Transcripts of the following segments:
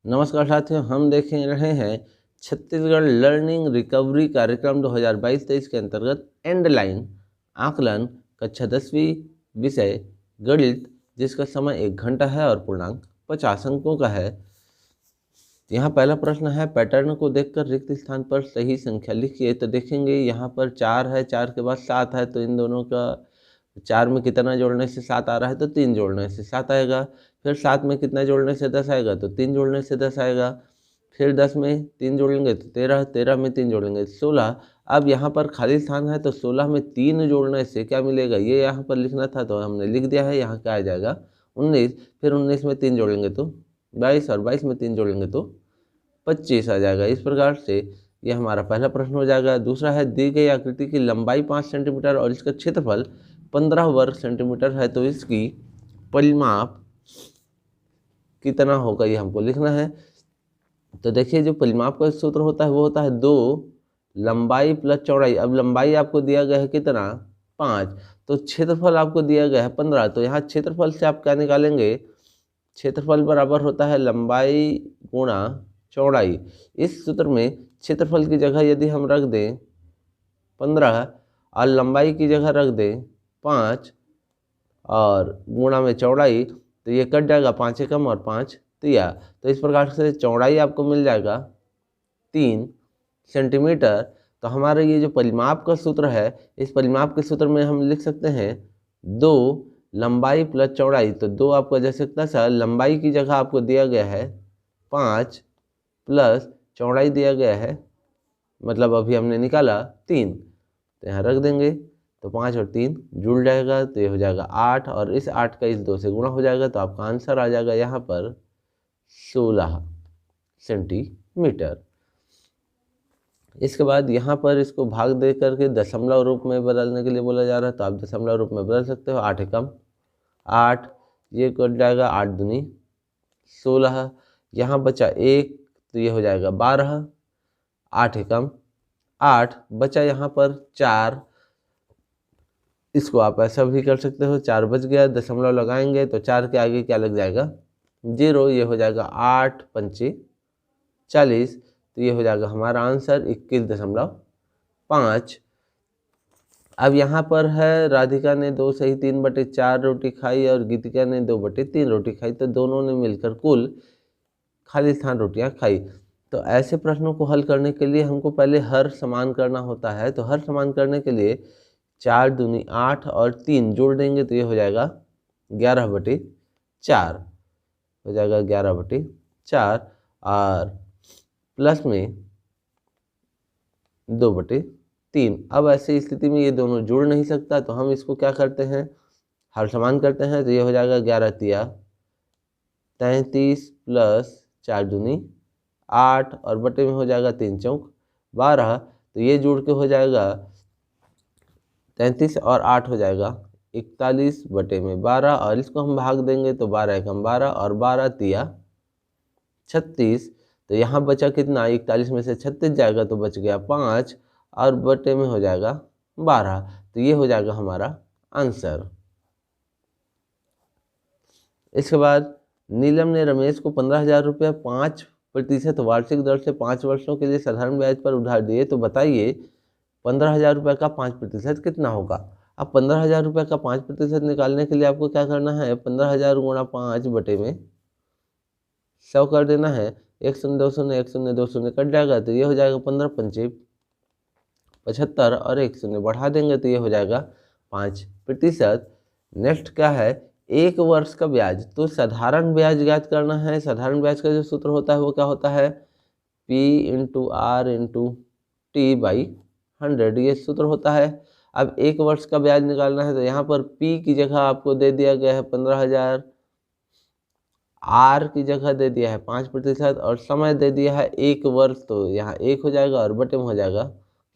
नमस्कार साथियों, हम देख रहे हैं छत्तीसगढ़ लर्निंग रिकवरी कार्यक्रम 2022-23 के अंतर्गत एंड लाइन आकलन कक्षा 10वीं विषय गणित, जिसका समय 1 घंटा है और पूर्णांक 50 अंकों का है। यहाँ पहला प्रश्न है, पैटर्न को देखकर रिक्त स्थान पर सही संख्या लिखिए। तो देखेंगे यहाँ पर 4 है, 4 के बाद 7 है, तो इन दोनों का 4 में कितना जोड़ने से 7 आ रहा है, तो 3 जोड़ने से 7 आएगा। फिर 7 में कितना जोड़ने से 10 आएगा, तो 3 जोड़ने से 10 आएगा। फिर 10 में 3 जोड़ेंगे तो 13, 13 में 3 जोड़ेंगे 16। अब यहाँ पर खाली स्थान है, तो 16 में 3 जोड़ने से क्या मिलेगा, ये यहाँ पर लिखना था तो हमने लिख दिया है। यहाँ क्या आ जाएगा 19। फिर 19 में 3 जोड़ेंगे तो 22, और 22 में 3 जोड़ेंगे तो 25 आ जाएगा। इस प्रकार से ये हमारा पहला प्रश्न हो जाएगा। दूसरा है, दी गई आकृति की लंबाई 5 सेंटीमीटर और इसका क्षेत्रफल 15 वर्ग सेंटीमीटर है, तो इसकी परिमाप कितना होगा, ये हमको लिखना है। तो देखिए, जो परिमाप का सूत्र होता है वो होता है 2 लंबाई प्लस चौड़ाई। अब लंबाई आपको दिया गया है कितना, 5, तो क्षेत्रफल आपको दिया गया है 15। तो यहाँ क्षेत्रफल से आप क्या निकालेंगे, क्षेत्रफल बराबर होता है लंबाई गुणा चौड़ाई। इस सूत्र में क्षेत्रफल की जगह यदि हम रख दें 15 और लंबाई की जगह रख दें 5 और गुणा में चौड़ाई, तो ये कट जाएगा, 5 एकम और 5 तिया। तो इस प्रकार से चौड़ाई आपको मिल जाएगा 3 सेंटीमीटर। तो हमारा ये जो परिमाप का सूत्र है, इस परिमाप के सूत्र में हम लिख सकते हैं 2 लंबाई प्लस चौड़ाई। तो 2 आपका जैसे कितना सा, लंबाई की जगह आपको दिया गया है 5 प्लस चौड़ाई दिया गया है, मतलब अभी हमने निकाला 3, तो यहाँ रख देंगे। तो 5 और 3 जुड़ जाएगा, तो ये हो जाएगा 8, और इस 8 का इस 2 से गुणा हो जाएगा, तो आपका आंसर आ जाएगा यहाँ पर 16 सेंटीमीटर। इसके बाद यहाँ पर इसको भाग दे करके दशमलव रूप में बदलने के लिए बोला जा रहा है, तो आप दशमलव रूप में बदल सकते हो। 8 एकम 8, ये कट जाएगा, 8 दूनी 16, यहाँ बचा 1, तो ये हो जाएगा 12। 8 एकम 8, बचा यहाँ पर 4, इसको आप ऐसा भी कर सकते हो, 4 बच गया, दशमलव लगाएंगे तो 4 के आगे क्या लग जाएगा, 0, ये हो जाएगा 8 पंचे 40। तो ये हो जाएगा हमारा आंसर 21.5। अब यहाँ पर है, राधिका ने 2 सही 3/4 रोटी खाई और गीतिका ने 2/3 रोटी खाई, तो दोनों ने मिलकर कुल खाली स्थान रोटियाँ खाई। तो ऐसे प्रश्नों को हल करने के लिए हमको पहले हर समान करना होता है। तो हर समान करने के लिए 4 दूनी 8 और 3 जोड़ देंगे, तो ये हो जाएगा 11/4 हो जाएगा, 11/4, और प्लस में 2/3। अब ऐसी स्थिति में ये दोनों जुड़ नहीं सकता, तो हम इसको क्या करते हैं, हर समान करते हैं। तो ये हो जाएगा 11 तिया 33 प्लस 4 दूनी 8, और बटे में हो जाएगा 3 चौक 12। तो ये जुड़ के हो जाएगा 33 और 8 हो जाएगा 41/12, और इसको हम भाग देंगे तो 12 एकम 12 और 12 तिया 36। तो यहाँ बचा कितना, 41 में से 36 जाएगा तो बच गया 5, और बटे में हो जाएगा 12। तो ये हो जाएगा हमारा आंसर। इसके बाद, नीलम ने रमेश को 15,000 रुपये 5% वार्षिक दर से 5 वर्षों के लिए साधारण ब्याज पर उधार दिए। तो बताइए 15,000 रुपये का 5% कितना होगा। अब 15,000 रुपये का 5% निकालने के लिए आपको क्या करना है, 15,000 गुणा 5 बटे में 100 कर देना है। 1 शून्य 2 शून्य 1 शून्य 2 शून्य कट जाएगा, तो ये हो जाएगा 15 पंचे 75, और 1 शून्य बढ़ा देंगे तो ये हो जाएगा 5%। नेक्स्ट क्या है, 1 वर्ष का ब्याज। तो साधारण ब्याज ज्ञात करना है। साधारण ब्याज का जो सूत्र होता है वो क्या होता है, P × R × T/100, ये सूत्र होता है। अब 1 वर्ष का ब्याज निकालना है, तो यहाँ पर P की जगह आपको दे दिया गया है 15,000, R की जगह दे दिया है 5%, और समय दे दिया है 1 वर्ष, तो यहाँ 1 हो जाएगा, और बटे में हो जाएगा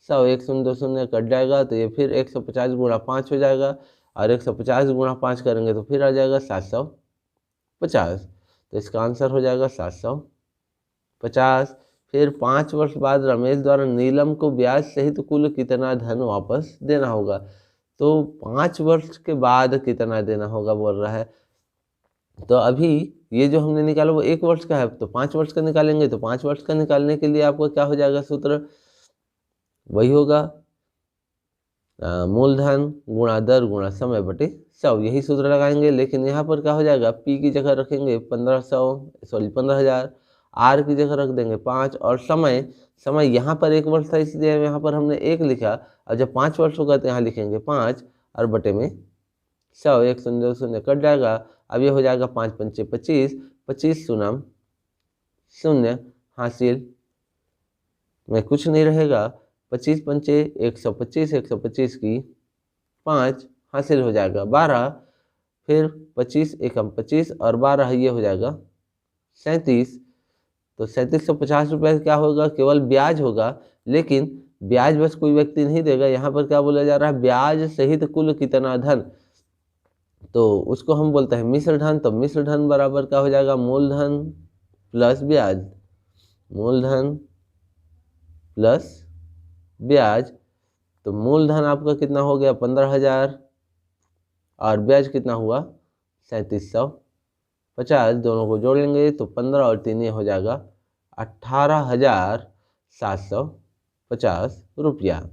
100। 1 शून्य 2 शून्य कट जाएगा, तो ये फिर 150 गुणा 5 हो जाएगा, और 150 गुणा 5 करेंगे तो फिर आ जाएगा 750। तो इसका आंसर हो जाएगा 750। फिर 5 वर्ष बाद रमेश द्वारा नीलम को ब्याज सहित कुल कितना धन वापस देना होगा। तो 5 वर्ष के बाद कितना देना होगा बोल रहा है। तो अभी ये जो हमने निकाला वो 1 वर्ष का है, तो 5 वर्ष का निकालेंगे। तो 5 वर्ष का निकालने के लिए आपको क्या हो जाएगा सूत्र, वही होगा मूलधन गुणा दर गुणा समय बटे 100, यही सूत्र लगाएंगे। लेकिन यहाँ पर क्या हो जाएगा, पी की जगह रखेंगे 15,000, आर की जगह रख देंगे 5, और समय यहाँ पर 1 वर्ष था इसलिए यहाँ पर हमने 1 लिखा, और जब 5 वर्ष होगा तो यहाँ लिखेंगे 5 और बटे में 100, 1 शून्य 2 शून्य कट जाएगा। अब ये हो जाएगा 5 पंचे 25, 25 शून्य शून्य, हासिल में कुछ नहीं रहेगा, 25 पंचे 125, 125 की 5, हासिल हो जाएगा 12, फिर 25 एकम 25 और 12 ये हो जाएगा 37। तो 3750 क्या होगा, केवल ब्याज होगा। लेकिन ब्याज बस कोई व्यक्ति नहीं देगा, यहाँ पर क्या बोला जा रहा है, ब्याज सहित कुल कितना धन, तो उसको हम बोलते हैं मिश्र धन। तो मिश्र धन बराबर क्या हो जाएगा, मूलधन प्लस ब्याज, मूलधन प्लस ब्याज। तो मूलधन आपका कितना हो गया 15,000 और ब्याज कितना हुआ 3750, दोनों को जोड़ लेंगे तो 15 और 3 ये हो जाएगा 18,750 रुपया।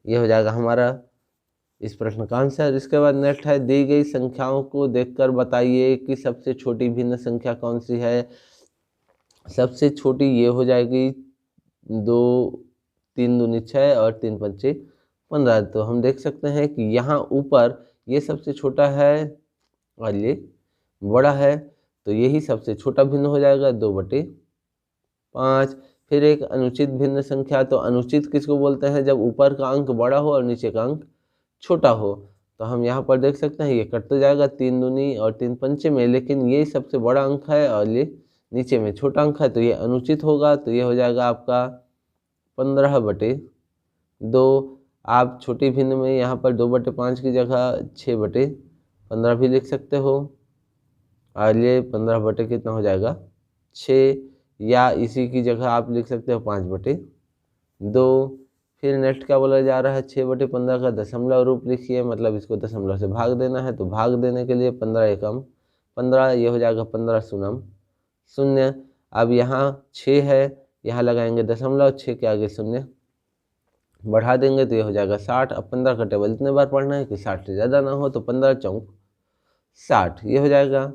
ये हो जाएगा हमारा इस प्रश्न का आंसर। इसके बाद नेक्स्ट है, दी गई संख्याओं को देखकर बताइए कि सबसे छोटी भिन्न संख्या कौन सी है। सबसे छोटी ये हो जाएगी 2 3 दूनी 6 और 3 पंचे 15। तो हम देख सकते हैं कि यहाँ ऊपर ये सबसे छोटा है और ये बड़ा है, तो यही सबसे छोटा भिन्न हो जाएगा 2/5। फिर एक अनुचित भिन्न संख्या, तो अनुचित किसको बोलते हैं, जब ऊपर का अंक बड़ा हो और नीचे का अंक छोटा हो। तो हम यहाँ पर देख सकते हैं ये कटते जाएगा 3 दूनी और 3 पंचे में, लेकिन ये सबसे बड़ा अंक है और ये नीचे में छोटा अंक है, तो ये अनुचित होगा। तो ये हो जाएगा आपका 15/2। आप छोटी भिन्न में यहाँ पर 2/5 की जगह 6/15 भी लिख सकते हो, और ये 15 कितना हो जाएगा 6, या इसी की जगह आप लिख सकते हो 5/2। फिर नेक्स्ट क्या बोला जा रहा है, 6/15 का दशमलव रूप लिखिए, मतलब इसको दशमलव से भाग देना है। तो भाग देने के लिए 15 एकम 15, ये हो जाएगा 15 शून्य शून्य। अब यहाँ 6 है, यहाँ लगाएंगे दशमलव, 6 के आगे शून्य बढ़ा देंगे तो ये हो जाएगा 60। अब 15 का टेबल इतने बार पढ़ना है कि 60 से ज़्यादा ना हो, तो 15 चौक 60 ये हो जाएगा।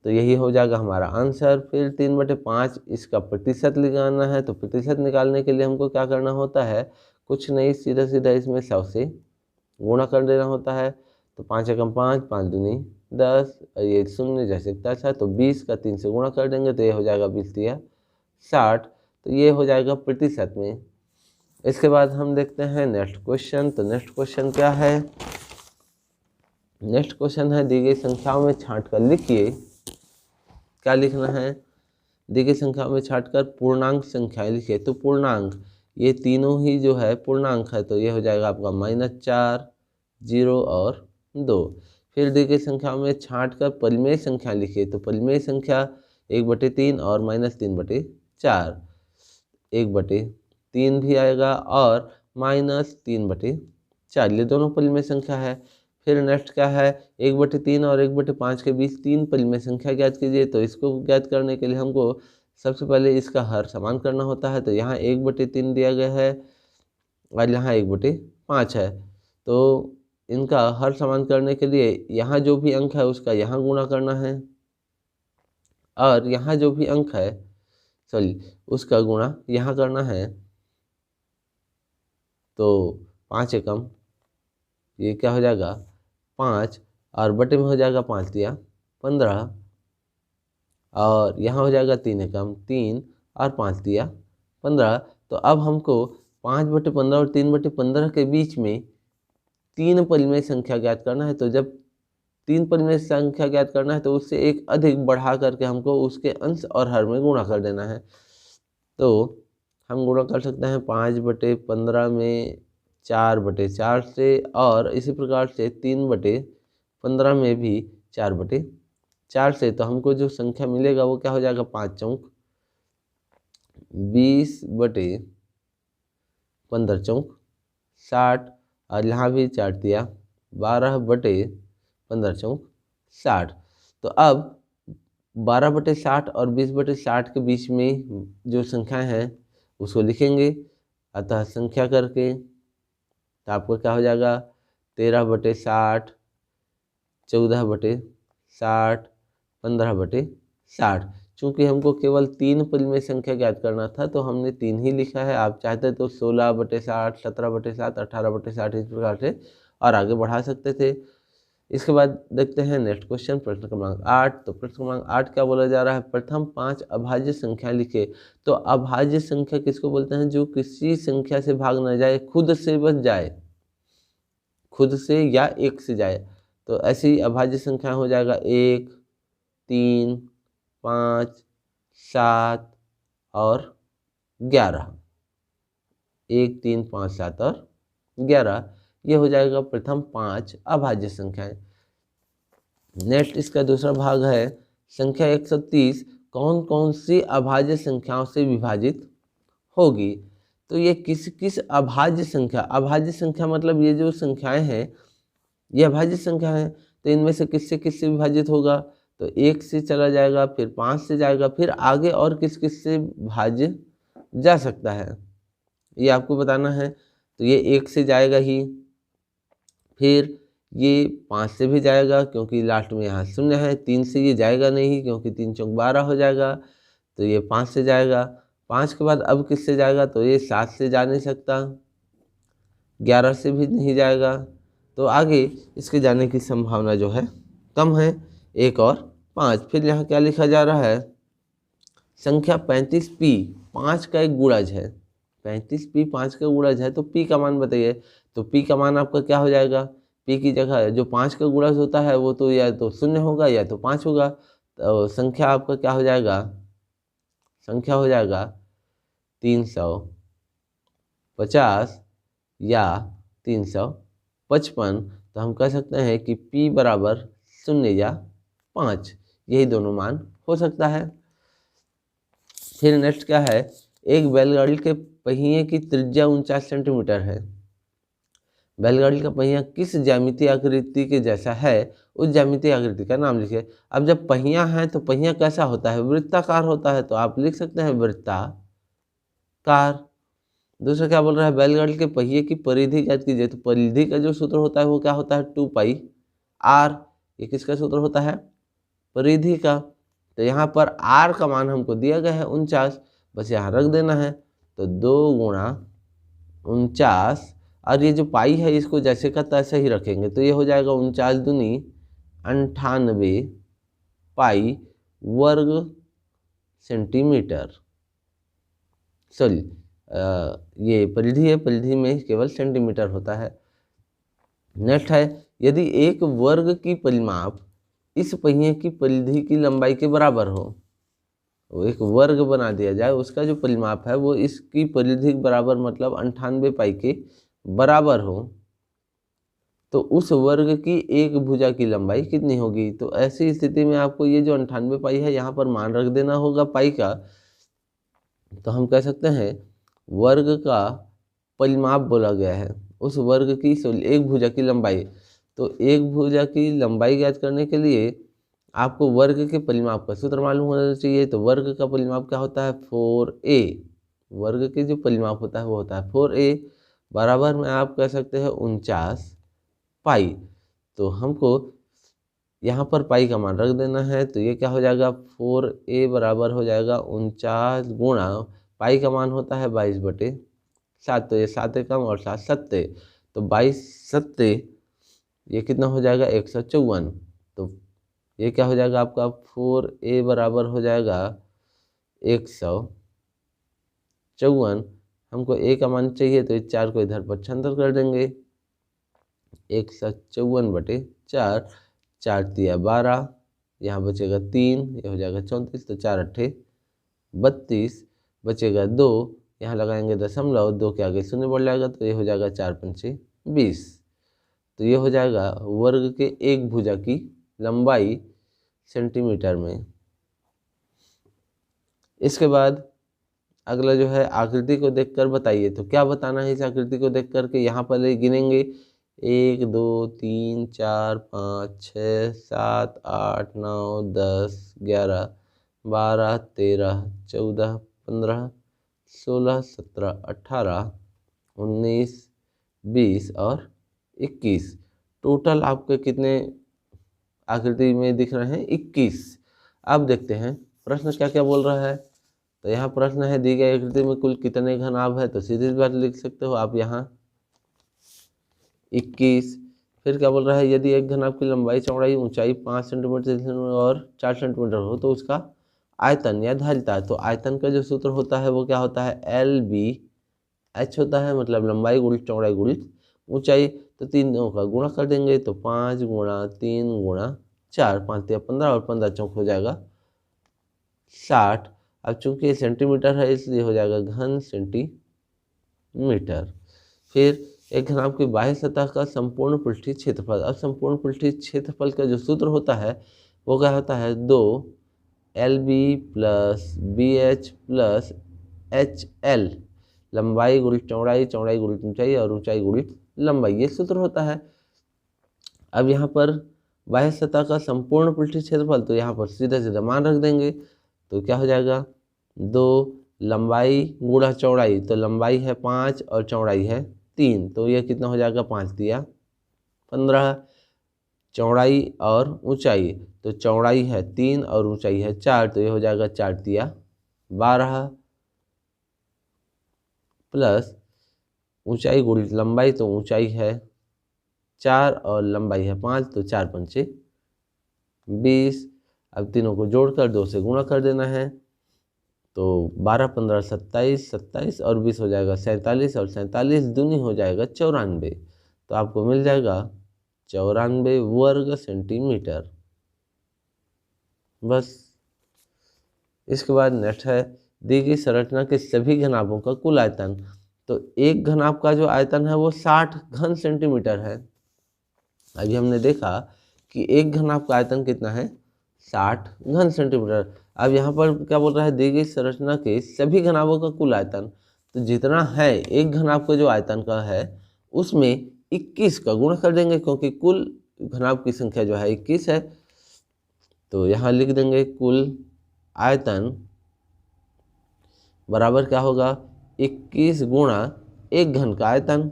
तो यही हो जाएगा हमारा आंसर। फिर 3/5 इसका प्रतिशत निकालना है। तो प्रतिशत निकालने के लिए हमको क्या करना होता है, कुछ नहीं, सीधा सीधा इसमें 100 से गुणा कर देना होता है। तो 5 एकम 5, 5 दूनी 10, ये शून्य जैसे 10 है, तो 20 का 3 से गुणा कर देंगे तो ये हो जाएगा 20 या 60। तो ये हो जाएगा प्रतिशत में। इसके बाद हम देखते हैं नेक्स्ट क्वेश्चन। तो नेक्स्ट क्वेश्चन क्या है, नेक्स्ट क्वेश्चन है, दी गई संख्याओं में छांट कर लिखिए। क्या लिखना है, दी गई संख्याओं में छांट कर पूर्णांक संख्याएं लिखिए। तो पूर्णांक ये तीनों ही जो है पूर्णांक है, तो ये हो जाएगा आपका -4, 0 और 2। फिर दी गई संख्याओं में छांट कर परिमेय संख्या लिखिए। तो परिमेय संख्या 1/3 और -3/4, 1/3 भी आएगा और -3/4, ये दोनों परिमेय संख्या है। फिर नेक्स्ट क्या है, 1/3 और 1/5 के बीच 3 परिमेय संख्या ज्ञात कीजिए। तो इसको ज्ञात करने के लिए हमको सबसे पहले इसका हर समान करना होता है। तो यहाँ 1/3 दिया गया है और यहाँ 1/5 है, तो इनका हर समान करने के लिए यहाँ जो भी अंक है उसका यहाँ गुणा करना है, और यहाँ जो भी अंक है उसका गुणा यहाँ करना है। तो 5 एकम ये क्या हो जाएगा 5, और बटे में हो जाएगा 5 दिया 15, और यहाँ हो जाएगा 3 एकम 3 और 5 दिया 15। तो अब हमको 5/15 और 3/15 के बीच में 3 परिमेय संख्या ज्ञात करना है। तो जब 3 परिमेय संख्या ज्ञात करना है तो उससे एक अधिक बढ़ा करके हमको उसके अंश और हर में गुणा कर देना है। तो हम गुणा कर सकते हैं 5/15 में 4/4 से, और इसी प्रकार से 3/15 में भी 4/4 से। तो हमको जो संख्या मिलेगा वो क्या हो जाएगा 5 चौक 20/15 चौक 60, और यहाँ भी 4 दिया 12/15 चौक 60। तो अब 12/60 और 20/60 के बीच में जो संख्याएं हैं उसको लिखेंगे, अतः संख्या करके तो आपको क्या हो जाएगा 13/60, 14/60, 15/60। चूँकि हमको केवल 3 पद में संख्या ज्ञात करना था तो हमने 3 ही लिखा है। आप चाहते तो 16/60, 17/60, 18/60 इस प्रकार से और आगे बढ़ा सकते थे। इसके बाद देखते हैं नेक्स्ट क्वेश्चन, प्रश्न क्रमांक 8। तो प्रश्न क्रमांक 8 क्या बोला जा रहा है, प्रथम 5 अभाज्य संख्या लिखे। तो अभाज्य संख्या किसको बोलते हैं, जो किसी संख्या से भाग न जाए, खुद से बच जाए, खुद से या 1 से जाए। तो ऐसी अभाज्य संख्या हो जाएगा 1, 3, 5, 7 और 11। 1, 3, 5, 7 और 11 ये हो जाएगा प्रथम 5 अभाज्य संख्याएं। नेक्स्ट इसका दूसरा भाग है संख्या 130 कौन कौन सी अभाज्य संख्याओं से विभाजित होगी। तो ये किस किस अभाज्य संख्या, अभाज्य संख्या मतलब ये जो संख्याएं हैं ये अभाज्य संख्या है, तो इनमें से किससे विभाजित होगा, तो 1 से चला जाएगा, फिर 5 से जाएगा, फिर आगे और किस से भाज्य जा सकता है ये आपको बताना है। तो ये 1 से जाएगा ही, फिर ये 5 से भी जाएगा क्योंकि लास्ट में यहाँ 0 है, 3 से ये जाएगा नहीं क्योंकि 3 चौक 12 हो जाएगा, तो ये 5 से जाएगा। 5 के बाद अब किससे जाएगा, तो ये 7 से जा नहीं सकता, 11 से भी नहीं जाएगा, तो आगे इसके जाने की संभावना जो है कम है, 1 और 5। फिर यहाँ क्या लिखा जा रहा है, संख्या 35p 5 का एक गुणज है, 35p 5 का गुणज है, तो p का मान बताइए। तो p का मान आपका क्या हो जाएगा, p की जगह जो 5 का गुणज होता है वो तो या तो 0 होगा या तो 5 होगा, तो संख्या आपका क्या हो जाएगा, संख्या हो जाएगा 350 या 355। तो हम कह सकते हैं कि p बराबर 0 या 5, यही दोनों मान हो सकता है। फिर नेक्स्ट क्या है, एक बैलगाड़ी के पहिए की त्रिज्या 49 सेंटीमीटर है। बैलगाड़ी का पहिया किस ज्यामितीय आकृति के जैसा है, उस ज्यामितीय आकृति का नाम लिखिए। अब जब पहिया है तो पहिया कैसा होता है, वृत्ताकार होता है, तो आप लिख सकते हैं वृत्ताकार। दूसरा क्या बोल रहा है, बैलगाड़ी के पहिए की परिधि ज्ञात कीजिए। तो परिधि का जो सूत्र होता है वो क्या होता है, 2πr। ये किसका सूत्र होता है, परिधि का। तो यहाँ पर r का मान हमको दिया गया है 49, बस यहाँ रख देना है, तो 2 × 49, और ये जो पाई है इसको जैसे का तैसे ही रखेंगे, तो ये हो जाएगा 49 दूनी 98 पाई वर्ग सेंटीमीटर। सॉरी, ये परिधि है, परिधि में केवल सेंटीमीटर होता है। नेक्स्ट है, यदि एक वर्ग की परिमाप इस पहिए की परिधि की लंबाई के बराबर हो, वो एक वर्ग बना दिया जाए, उसका जो परिमाप है वो इसकी परिधि के बराबर मतलब 98 पाई के बराबर हो, तो उस वर्ग की एक भुजा की लंबाई कितनी होगी। तो ऐसी स्थिति में आपको ये जो 98 पाई है यहाँ पर मान रख देना होगा पाई का। तो हम कह सकते हैं वर्ग का परिमाप बोला गया है, उस वर्ग की एक भुजा की लंबाई। तो एक भुजा की लंबाई ज्ञात करने के लिए आपको वर्ग के परिमाप का सूत्र मालूम होना चाहिए। तो वर्ग का परिमाप क्या होता है, 4a। वर्ग के जो परिमाप होता है वो होता है 4a, बराबर में आप कह सकते हैं 49 पाई। तो हमको यहाँ पर पाई का मान रख देना है, तो ये क्या हो जाएगा, 4a बराबर हो जाएगा 49 गुणा पाई का मान होता है 22/7, तो ये 7 कम और 7 सत्ते, तो 22 सत्ते ये कितना हो जाएगा 154। तो ये क्या हो जाएगा आपका 4a बराबर हो जाएगा 154। हमको a का मान चाहिए तो इस 4 को इधर पक्षांतर कर देंगे, 154/4, 4 तिया 12, यहाँ बचेगा 3, ये हो जाएगा 34, तो 4 अट्ठे 32, बचेगा 2, यहाँ लगाएंगे दशमलव, 2 के आगे 0 बढ़ जाएगा, तो ये हो जाएगा 4 पंचे 20। तो ये हो जाएगा वर्ग के एक भुजा की लंबाई सेंटीमीटर में। इसके बाद अगला जो है आकृति को देखकर बताइए। तो क्या बताना है इस आकृति को देख करके, यहाँ पर गिनेंगे 1 2 3 4 5 6 7 8 9 10 11 12 13 14 15 16 17 18 19 20 और 21। टोटल आपके कितने आकृति में दिख रहे हैं? 21। अब देखते हैं प्रश्न क्या क्या बोल रहा है। तो यहाँ प्रश्न है दी गई आकृति में कुल कितने घनाभ है, तो सीधी बात लिख सकते हो आप यहाँ 21। फिर क्या बोल रहा है, यदि एक घनाभ की लंबाई चौड़ाई ऊंचाई 5 सेंटीमीटर और 4 सेंटीमीटर हो तो उसका आयतन या धारिता। तो आयतन का जो सूत्र होता है वो क्या होता है, LBH होता है, मतलब लंबाई गुणित चौड़ाई गुणित ऊंचाई। तो तीनों का गुणा कर देंगे तो 5 गुणा 3 गुणा 4, 5 या 15 और 15 चौक हो जाएगा 60। अब चूंकि सेंटीमीटर है इसलिए हो जाएगा घन सेंटीमीटर। फिर एक घनाभ की बाह्य सतह का संपूर्ण पृष्ठीय क्षेत्रफल। अब संपूर्ण पृष्ठीय क्षेत्रफल का जो सूत्र होता है वो क्या होता है, 2LB plus BH plus HL, लंबाई गुणित चौड़ाई, चौड़ाई गुणित ऊंचाई और ऊंचाई गुणित लंबाई, ये सूत्र होता है। अब यहाँ पर बाह्य सतह का संपूर्ण पृष्ठीय क्षेत्रफल, तो यहाँ पर सीधा सीधा मान रख देंगे तो क्या हो जाएगा, 2 लंबाई गुणा चौड़ाई, तो लंबाई है 5 और चौड़ाई है 3, तो ये कितना हो जाएगा, 5 दिया 15। चौड़ाई और ऊंचाई, तो चौड़ाई है 3 और ऊंचाई है 4, तो ये हो जाएगा 4 दिया 12 प्लस ऊंचाई गुणित लंबाई, तो ऊंचाई है 4 और लंबाई है 5, तो 4 पंचे 20। अब तीनों को जोड़कर 2 से गुणा कर देना है, तो 12 15 27, 27 और 20 हो जाएगा 47, और 47 दूनी हो जाएगा 94। तो आपको मिल जाएगा 94 वर्ग सेंटीमीटर। बस। इसके बाद नेक्स्ट है दी गई संरचना के सभी घनाभों का कुल आयतन। तो एक घनाभ का जो आयतन है वो 60 घन सेंटीमीटर है। अभी हमने देखा कि एक घनाभ का आयतन कितना है, 60 घन सेंटीमीटर। अब यहाँ पर क्या बोल रहा है, दी गई संरचना के सभी घनाभों का कुल आयतन। तो जितना है एक घनाभ का जो आयतन का है उसमें 21 का गुणा कर देंगे, क्योंकि कुल घनाभ की संख्या जो है 21 है। तो यहाँ लिख देंगे कुल आयतन बराबर क्या होगा, 21 गुणा एक घन का आयतन,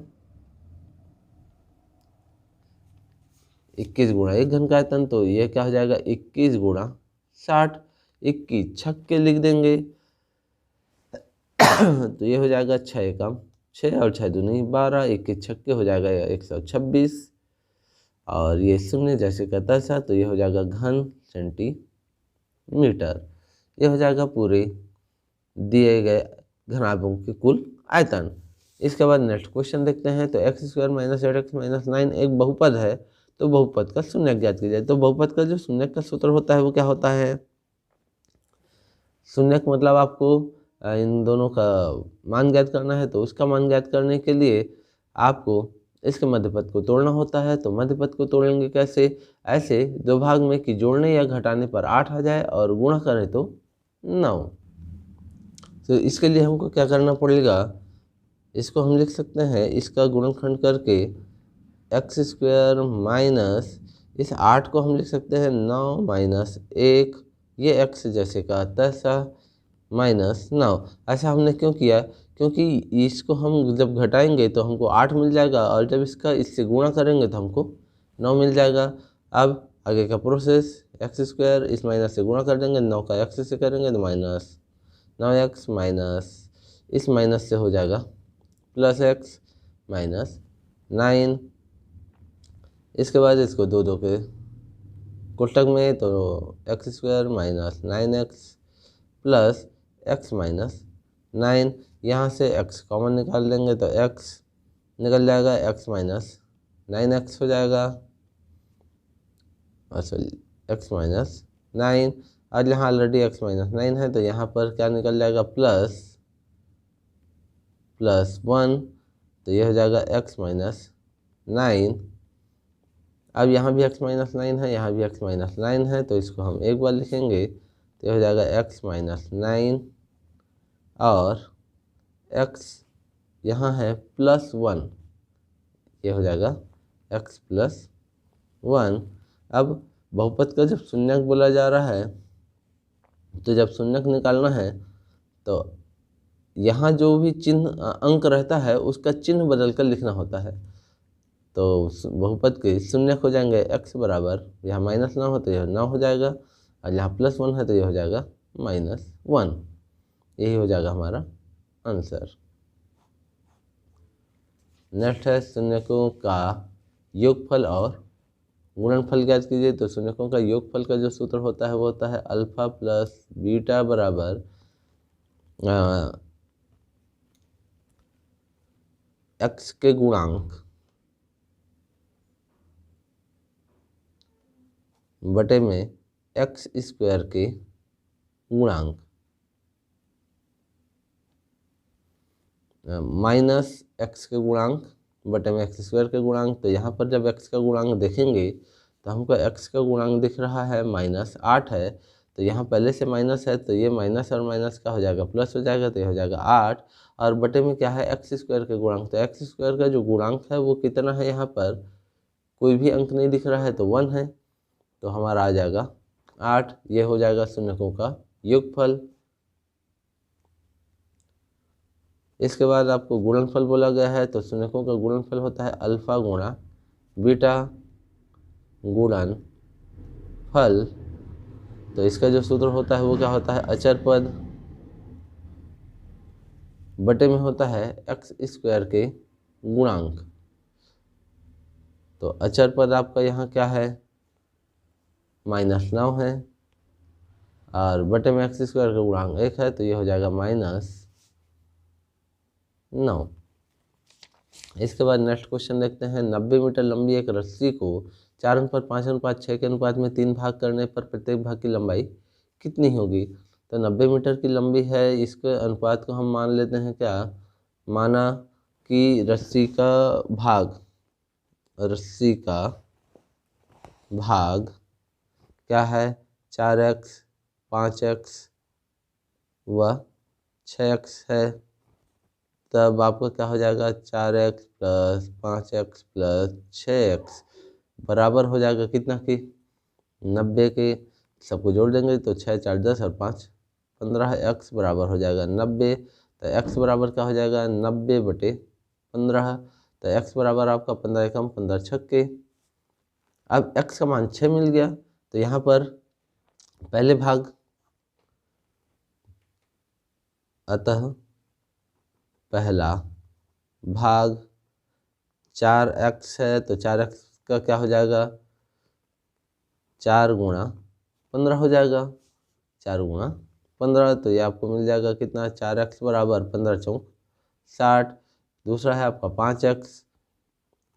21 गुणा एक घन का आयतन, तो ये क्या हो जाएगा 21 गुणा 60, 21 छक्के लिख देंगे तो ये हो जाएगा 6 एकम 6 और 6 दूनी 12, 21 छक्के हो जाएगा 126, और ये शून्य जैसे का तैसा, तो ये हो जाएगा घन सेंटीमीटर। ये हो जाएगा पूरे दिए गए घनाभों के कुल आयतन। इसके बाद नेक्स्ट क्वेश्चन देखते हैं। तो x² माइनस 8x माइनस 9 एक बहुपद है, तो बहुपद का शून्यक ज्ञात कीजिए। तो बहुपद का जो शून्यक का सूत्र होता है वो क्या होता है, शून्यक मतलब आपको इन दोनों का मान ज्ञात करना है। तो उसका मान ज्ञात करने के लिए आपको इसके मध्यपद को तोड़ना होता है। तो मध्यपद को तोड़ेंगे कैसे, ऐसे दो भाग में कि जोड़ने या घटाने पर 8 आ जाए और गुणा करें तो 9। तो इसके लिए हमको क्या करना पड़ेगा, इसको हम लिख सकते हैं, इसका गुणनखंड करके x² माइनस इस 8 को हम लिख सकते हैं 9 माइनस 1, ये x जैसे का तैसा माइनस 9। ऐसा हमने क्यों किया, क्योंकि इसको हम जब घटाएंगे तो हमको 8 मिल जाएगा, और जब इसका इससे गुणा करेंगे तो हमको 9 मिल जाएगा। अब आगे का प्रोसेस, x² इस माइनस से गुणा कर देंगे, 9 का x से करेंगे तो माइनस 9x माइनस इस माइनस से हो जाएगा प्लस x माइनस 9। इसके बाद इसको दो दो के कोष्टक में, तो x² minus 9x plus x minus 9, यहाँ से x कॉमन निकाल लेंगे तो x निकल जाएगा, x माइनस 9x हो जाएगा, अच्छा x माइनस 9। और यहाँ ऑलरेडी x माइनस 9 है, तो यहाँ पर क्या निकल जाएगा, प्लस 1, तो ये हो जाएगा x माइनस 9। अब यहाँ भी x माइनस 9 है, यहाँ भी x माइनस 9 है, तो इसको हम एक बार लिखेंगे तो ये हो जाएगा x माइनस 9, और x यहाँ है प्लस 1, ये हो जाएगा x प्लस 1। अब बहुपद का जब शून्यक बोला जा रहा है तो जब शून्यक निकालना है तो यहाँ जो भी चिन्ह अंक रहता है उसका चिन्ह बदल कर लिखना होता है। तो बहुपद के शून्यक हो जाएंगे x बराबर, यहाँ -9 हो तो यह 9 हो जाएगा, और यहाँ +1 है तो यह हो जाएगा -1। यही हो जाएगा हमारा आंसर। नेक्स्ट है शून्यकों का योगफल और गुणनफल ज्ञात कीजिए। तो शून्यकों का योगफल का जो सूत्र होता है वो होता है अल्फा प्लस बीटा बराबर x के गुणांक बटे में x स्क्वायर के गुणांक माइनस x के गुणांक बटे में x स्क्वायर के गुणांक। तो यहाँ पर जब x का गुणांक देखेंगे तो हमको x का गुणांक दिख रहा है -8 है, तो यहाँ पहले से माइनस है तो ये माइनस और माइनस का हो जाएगा प्लस हो जाएगा, तो ये हो जाएगा 8, और बटे में क्या है x स्क्वायर के गुणांक। तो x स्क्वायर का जो गुणांक है वो कितना है, यहाँ पर कोई भी अंक नहीं दिख रहा है तो 1 है, तो हमारा आ जाएगा 8। ये हो जाएगा शून्यकों का योगफल। इसके बाद आपको गुणनफल बोला गया है, तो शून्यकों का गुणनफल होता है अल्फा गुणा बीटा गुणन फल। तो इसका जो सूत्र होता है वो क्या होता है, अचर पद बटे में होता है x स्क्वायर के गुणांक। तो अचर पद आपका यहाँ क्या है, -9 है, और बटे में x स्क्वायर का गुणांक 1 है, तो ये हो जाएगा -9। इसके बाद नेक्स्ट क्वेश्चन देखते हैं। 90 मीटर लंबी एक रस्सी को 4:5:6 के अनुपात में 3 भाग करने पर प्रत्येक भाग की लंबाई कितनी होगी। तो 90 मीटर की लंबी है, इसके अनुपात को हम मान लेते हैं क्या, माना कि रस्सी का भाग क्या है, 4x 5x व 6x है। तब आपका क्या हो जाएगा, 4x plus 5x plus 6x बराबर हो जाएगा कितना की 90 के। सबको जोड़ देंगे तो 6 4 10 और 5 15, x बराबर हो जाएगा 90। तो x बराबर क्या हो जाएगा 90/15। तो x बराबर आपका 15 एकम 15 छक्के। अब x का मान 6 मिल गया, तो यहाँ पर पहले भाग, अतः पहला भाग 4x है, तो 4x का क्या हो जाएगा 4 गुणा 15 हो जाएगा, 4 गुणा 15। तो ये आपको मिल जाएगा कितना, 4x बराबर 15 चौक 60। दूसरा है आपका 5x,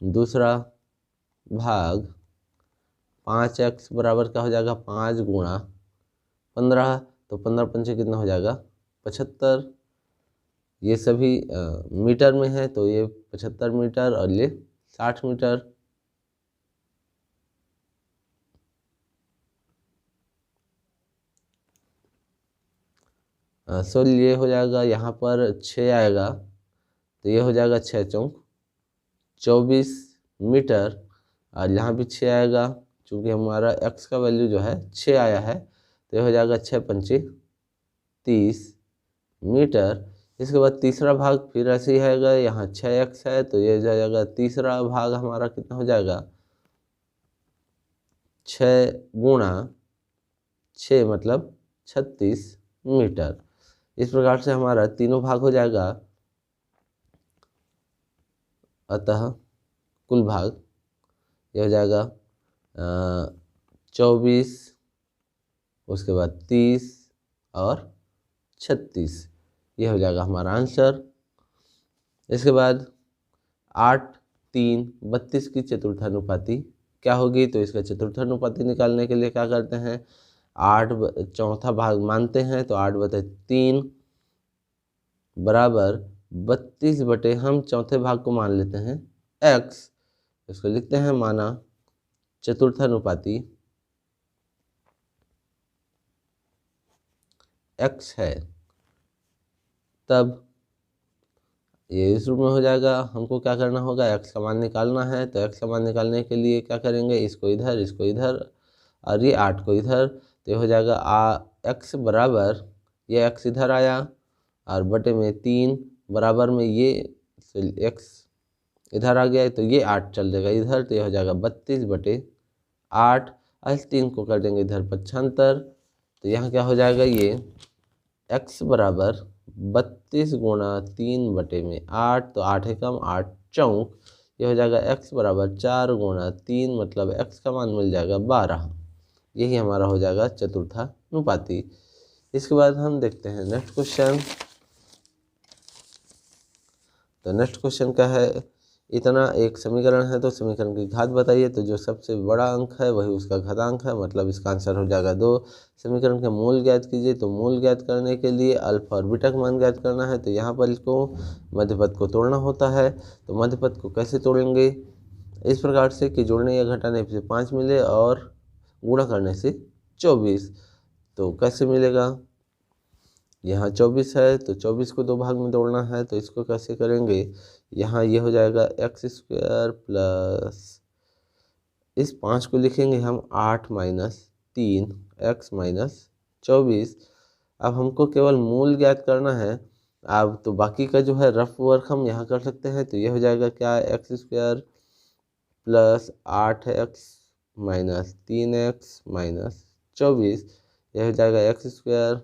दूसरा भाग 5x बराबर क्या हो जाएगा 5 गुणा 15। तो 15 पंचे कितना हो जाएगा 75। ये सभी मीटर में है, तो ये 75 मीटर और ये 60 मीटर। सो ये हो जाएगा, यहाँ पर 6 आएगा, तो ये हो जाएगा 6 चौक 24 मीटर, और यहाँ भी 6 आएगा, चूँकि हमारा x का वैल्यू जो है 6 आया है, तो ये हो जाएगा 6 पंचे 30 मीटर। इसके बाद तीसरा भाग फिर ऐसे ही आएगा, यहाँ 6x है, तो ये जाएगा तीसरा भाग हमारा कितना हो जाएगा 6 गुणा 6 मतलब 36 मीटर। इस प्रकार से हमारा तीनों भाग हो जाएगा। अतः कुल भाग ये हो जाएगा 24, उसके बाद 30 और 36, ये हो जाएगा हमारा आंसर। इसके बाद 8 3 32 की चतुर्थानुपाती क्या होगी। तो इसका चतुर्थानुपाती निकालने के लिए क्या करते हैं, 8 चौथा भाग मानते हैं, तो 8/3 बराबर 32 बटे हम चौथे भाग को मान लेते हैं x। इसको लिखते हैं माना चतुर्थानुपाती x है। तब ये इस रूप में हो जाएगा। हमको क्या करना होगा, एक्स का मान निकालना है। तो एक्स का मान निकालने के लिए क्या करेंगे, इसको इधर और ये 8 को इधर। तो ये हो जाएगा एक्स बराबर, ये एक्स इधर आया और बटे में 3 बराबर में ये एक्स इधर आ गया, तो ये 8 चल जाएगा इधर। तो ये हो जाएगा 32/8। इस 3 को कर देंगे इधर 75। तो यहाँ क्या हो जाएगा, ये x बराबर 32 गुणा 3/8। तो 8 एकम 8 चौक, ये हो जाएगा x बराबर 4 गुणा 3, मतलब x का मान मिल जाएगा 12। यही हमारा हो जाएगा चतुर्थानुपाती। इसके बाद हम देखते हैं नेक्स्ट क्वेश्चन। तो नेक्स्ट क्वेश्चन क्या है, इतना एक समीकरण है तो समीकरण की घात बताइए। तो जो सबसे बड़ा अंक है वही उसका घातांक है, मतलब इसका आंसर हो जाएगा 2। समीकरण के मूल ज्ञात कीजिए। तो मूल ज्ञात करने के लिए अल्फा और बीटा का मान ज्ञात करना है। तो यहाँ पर इसको मध्यपद को तोड़ना होता है। तो मध्यपद को कैसे तोड़ेंगे, इस प्रकार से कि जोड़ने या घटाने से 5 मिले और गुणा करने से 24। तो कैसे मिलेगा, यहाँ 24 है तो 24 को 2 भाग में तोड़ना है। तो इसको कैसे करेंगे, यहाँ ये हो जाएगा x² प्लस इस 5 को लिखेंगे हम 8 माइनस 3 x माइनस 24। अब हमको केवल मूल ज्ञात करना है। अब तो बाकी का जो है रफ वर्क हम यहाँ कर सकते हैं। तो ये हो जाएगा क्या, x² plus 8x minus 3x minus 24। यह हो जाएगा x²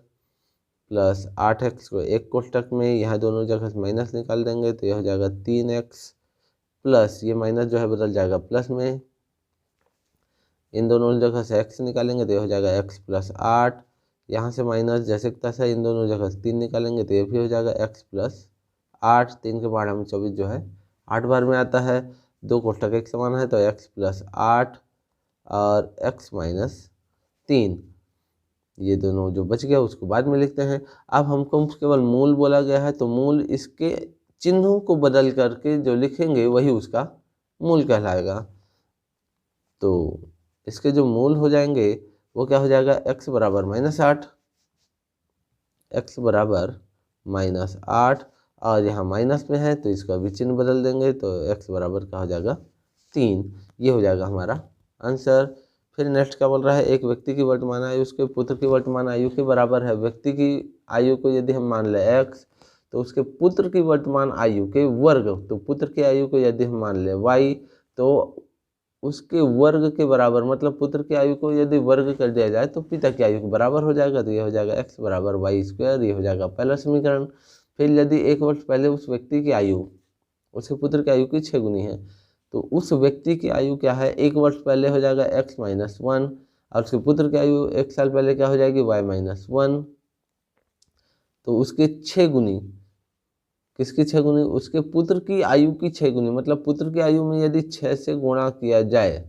प्लस 8x को एक कोष्टक में, यहाँ दोनों जगह से माइनस निकाल देंगे। तो यह हो जाएगा 3x प्लस ये माइनस जो है बदल जाएगा प्लस में, इन दोनों जगह से x निकालेंगे तो यह हो जाएगा x प्लस 8। यहाँ से माइनस जैसे तैसा इन दोनों जगह से 3 निकालेंगे तो ये भी हो जाएगा x प्लस 8। 3 के बाद हम 24 जो है 8 बार में आता है, 2 कोष्टक एक समान है। तो x प्लस 8 और x माइनस 3, ये दोनों जो बच गया उसको बाद में लिखते हैं। अब हमको केवल मूल बोला गया है, तो मूल इसके चिन्हों को बदल करके जो लिखेंगे वही उसका मूल कहलाएगा। तो इसके जो मूल हो जाएंगे वो क्या हो जाएगा, x बराबर -8, x बराबर -8 और यहाँ माइनस में है तो इसका भी चिन्ह बदल देंगे। तो x बराबर क्या हो जाएगा 3। ये हो जाएगा हमारा आंसर। फिर नेक्स्ट क्या बोल रहा है, एक व्यक्ति की वर्तमान आयु उसके पुत्र की वर्तमान आयु के बराबर है। व्यक्ति की आयु को यदि हम मान लें x, तो उसके पुत्र की वर्तमान आयु के वर्ग, तो पुत्र की आयु को यदि हम मान लें y, तो उसके वर्ग के बराबर, मतलब पुत्र की आयु को यदि वर्ग कर दिया जाए तो पिता की आयु के बराबर हो जाएगा। तो ये हो जाएगा x बराबर y²। ये हो जाएगा पहला समीकरण। फिर यदि 1 वर्ष पहले उस व्यक्ति की आयु उसके पुत्र की आयु की 6 गुनी है, तो उस व्यक्ति की आयु क्या है, 1 वर्ष पहले हो जाएगा x माइनस 1 और उसके पुत्र की आयु 1 साल पहले क्या हो जाएगी y माइनस 1। तो उसके 6 गुनी, किसकी 6 गुनी, उसके पुत्र की आयु की 6 गुनी, मतलब पुत्र की आयु में यदि 6 से गुणा किया जाए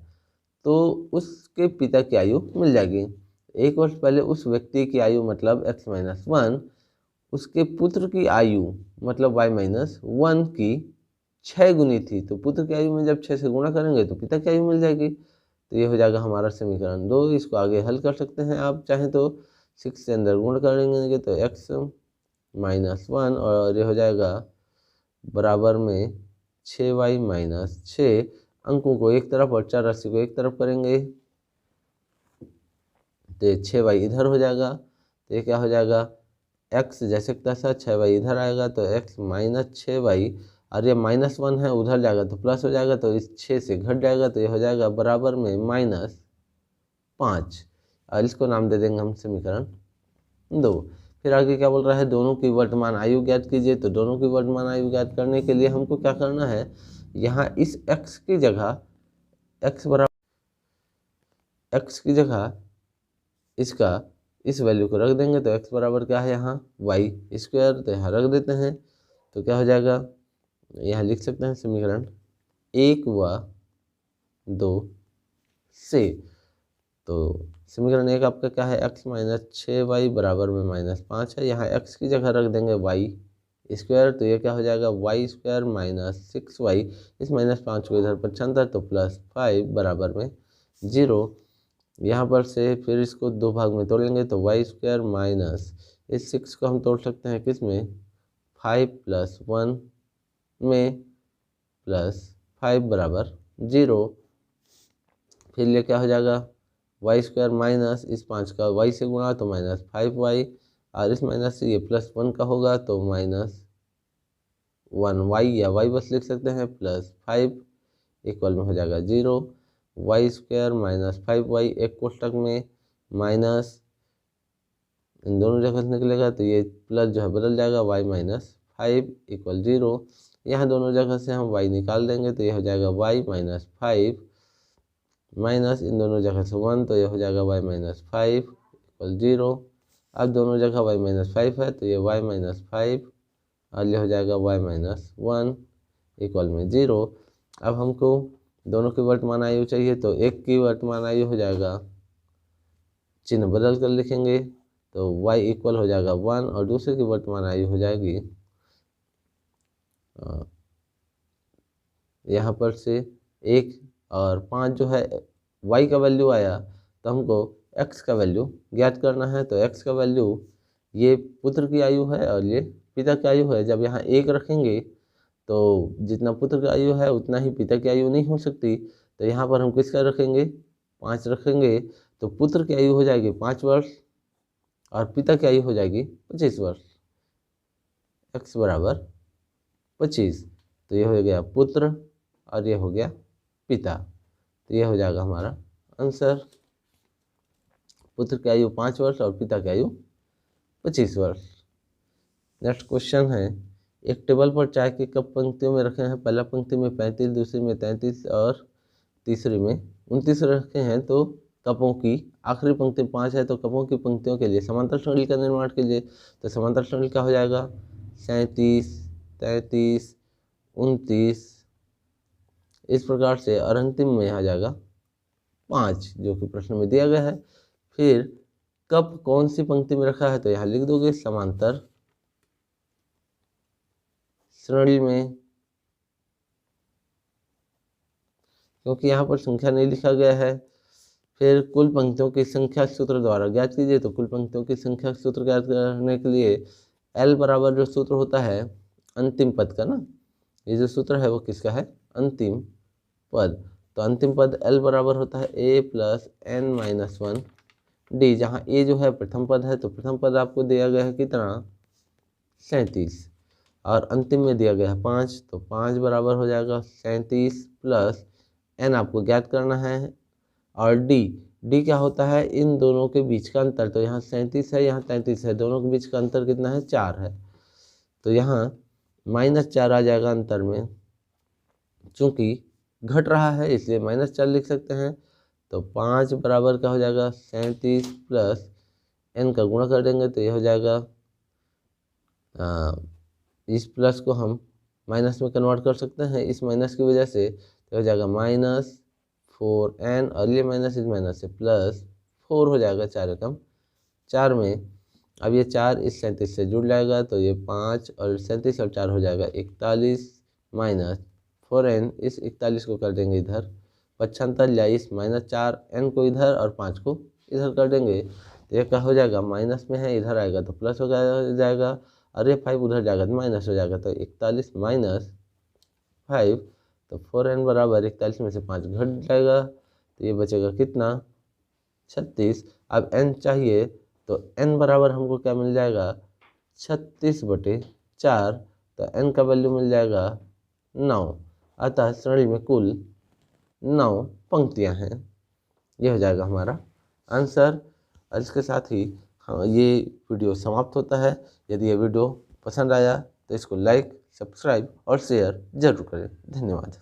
तो उसके पिता की आयु मिल जाएगी। 1 वर्ष पहले उस व्यक्ति की आयु मतलब x माइनस 1, उसके पुत्र की आयु मतलब y माइनस 1 की 6 गुनी थी। तो पुत्र की आयु में जब 6 से गुणा करेंगे तो पिता की आयु मिल जाएगी। तो ये हो जाएगा हमारा समीकरण 2। इसको आगे हल कर सकते हैं आप चाहें तो, 6 से अंदर गुण करेंगे तो x माइनस 1 और ये हो जाएगा बराबर में 6y माइनस 6। अंकों को एक तरफ और 4 राशि को एक तरफ करेंगे तो 6y इधर हो जाएगा। तो ये क्या हो जाएगा, x जैसे तैसा 6y इधर आएगा तो x माइनस 6y और ये -1 है उधर जाएगा तो प्लस हो जाएगा, तो इस 6 से घट जाएगा। तो ये हो जाएगा बराबर में -5 और इसको नाम दे देंगे हम समीकरण 2। फिर आगे क्या बोल रहा है, दोनों की वर्तमान आयु ज्ञात कीजिए। तो दोनों की वर्तमान आयु ज्ञात करने के लिए हमको क्या करना है, यहाँ इस x की जगह x की जगह इसका इस वैल्यू को रख देंगे। तो x बराबर क्या है यहाँ y², तो यहाँ रख देते हैं। तो क्या हो जाएगा, यहाँ लिख सकते हैं समीकरण 1 व 2 से। तो समीकरण 1 आपका क्या है, x माइनस 6y बराबर में -5 है। यहाँ x की जगह रख देंगे y²। तो ये क्या हो जाएगा y² माइनस 6y, इस -5 को इधर पर छंतर तो +5 बराबर में 0। यहाँ पर से फिर इसको 2 भाग में तोड़ेंगे तो y² माइनस इस 6 को हम तोड़ सकते हैं किस में, 5 + 1 में प्लस 5 बराबर 0। फिर ये क्या हो जाएगा, वाई स्क्वायर माइनस इस 5 का वाई से गुणा तो माइनस 5y, और इस माइनस से ये प्लस 1 का होगा तो माइनस 1y, या y बस लिख सकते हैं, प्लस 5 इक्वल में हो जाएगा 0। वाई स्क्वायर माइनस 5y एक कोष्टक में माइनस इन दोनों जगह से निकलेगा तो ये प्लस जो है बदल जाएगा, y माइनस 5 इक्वल 0। यहाँ दोनों जगह से हम y निकाल देंगे तो ये हो जाएगा y माइनस 5 माइनस इन दोनों जगह से 1 तो ये हो जाएगा y माइनस 5 इक्वल 0। अब दोनों जगह y माइनस 5 है तो ये y माइनस 5 और ये हो जाएगा y माइनस 1 इक्वल में 0। अब हमको दोनों की वर्तमान आयु चाहिए तो एक की वर्तमान आयु हो जाएगा, चिन्ह बदल कर लिखेंगे तो y इक्वल हो जाएगा 1 और दूसरे की वर्तमान आयु हो जाएगी यहाँ पर से 1 और 5 जो है y का वैल्यू आया तो हमको x का वैल्यू ज्ञात करना है। तो x का वैल्यू ये पुत्र की आयु है और ये पिता की आयु है। जब यहाँ 1 रखेंगे तो जितना पुत्र की आयु है उतना ही पिता की आयु नहीं हो सकती, तो यहाँ पर हम किसका रखेंगे, 5 रखेंगे तो पुत्र की आयु हो जाएगी 5 वर्ष और पिता की आयु हो जाएगी 25 वर्ष। x बराबर 25, तो ये हो गया पुत्र और ये हो गया पिता, तो ये हो जाएगा हमारा आंसर। पुत्र की आयु 5 वर्ष और पिता की आयु 25 वर्ष। नेक्स्ट क्वेश्चन है, एक टेबल पर चाय के कप पंक्तियों में रखे हैं। पहला पंक्ति में 35, दूसरी में 33 और तीसरी में 29 रखे हैं। तो कपों की आखिरी पंक्ति 5 है तो कपों की पंक्तियों के लिए समांतर श्रेणी का निर्माण कीजिए। तो समांतर श्रेणी का हो जाएगा 37, 33, 29 इस प्रकार से, और अंतिम में आ जाएगा 5 जो कि प्रश्न में दिया गया है। फिर कप कौन सी पंक्ति में रखा है तो यहाँ लिख दोगे समांतर श्रेणी में, क्योंकि यहाँ पर संख्या नहीं लिखा गया है। फिर कुल पंक्तियों की संख्या सूत्र द्वारा ज्ञात कीजिए। तो कुल पंक्तियों की संख्या सूत्र ज्ञात करने के लिए L बराबर जो सूत्र होता है अंतिम पद का ना, ये जो सूत्र है वो किसका है, अंतिम पद। तो अंतिम पद L बराबर होता है a plus n minus 1 d, जहाँ a जो है प्रथम पद है तो प्रथम पद आपको दिया गया है कितना, 37 और अंतिम में दिया गया है 5, तो 5 बराबर हो जाएगा 37 प्लस n आपको ज्ञात करना है और d क्या होता है, इन दोनों के बीच का अंतर। तो यहाँ 37 है, यहाँ 33 है, दोनों के बीच का अंतर कितना है, 4 है। तो यहाँ -4 आ जाएगा अंतर में, चूँकि घट रहा है इसलिए -4 लिख सकते हैं। तो 5 बराबर का हो जाएगा 37 प्लस n का गुणा कर देंगे तो ये हो जाएगा, इस प्लस को हम माइनस में कन्वर्ट कर सकते हैं इस माइनस की वजह से, तो हो जाएगा -4n और ये माइनस इस माइनस से प्लस 4 हो जाएगा, 4 एकम 4 में। अब ये 4 इस 37 से जुड़ जाएगा तो ये 5 और 37 और 4 हो जाएगा 41 माइनस 4n, इस 41 को कर देंगे इधर पक्षांतर, या इस -4n को इधर और 5 को इधर कर देंगे तो ये क्या हो जाएगा, माइनस में है इधर आएगा तो प्लस हो जाएगा, अरे 5 उधर जाएगा तो माइनस हो जाएगा। तो 41 माइनस 5, तो 4n बराबर 41 में से 5 घट जाएगा तो ये बचेगा कितना, 36। अब n चाहिए तो n बराबर हमको क्या मिल जाएगा, 36/4, तो n का वैल्यू मिल जाएगा 9। अतः श्रेणी में कुल 9 पंक्तियां हैं, ये हो जाएगा हमारा आंसर। और इसके साथ ही ये वीडियो समाप्त होता है। यदि ये वीडियो पसंद आया तो इसको लाइक, सब्सक्राइब और शेयर जरूर करें। धन्यवाद।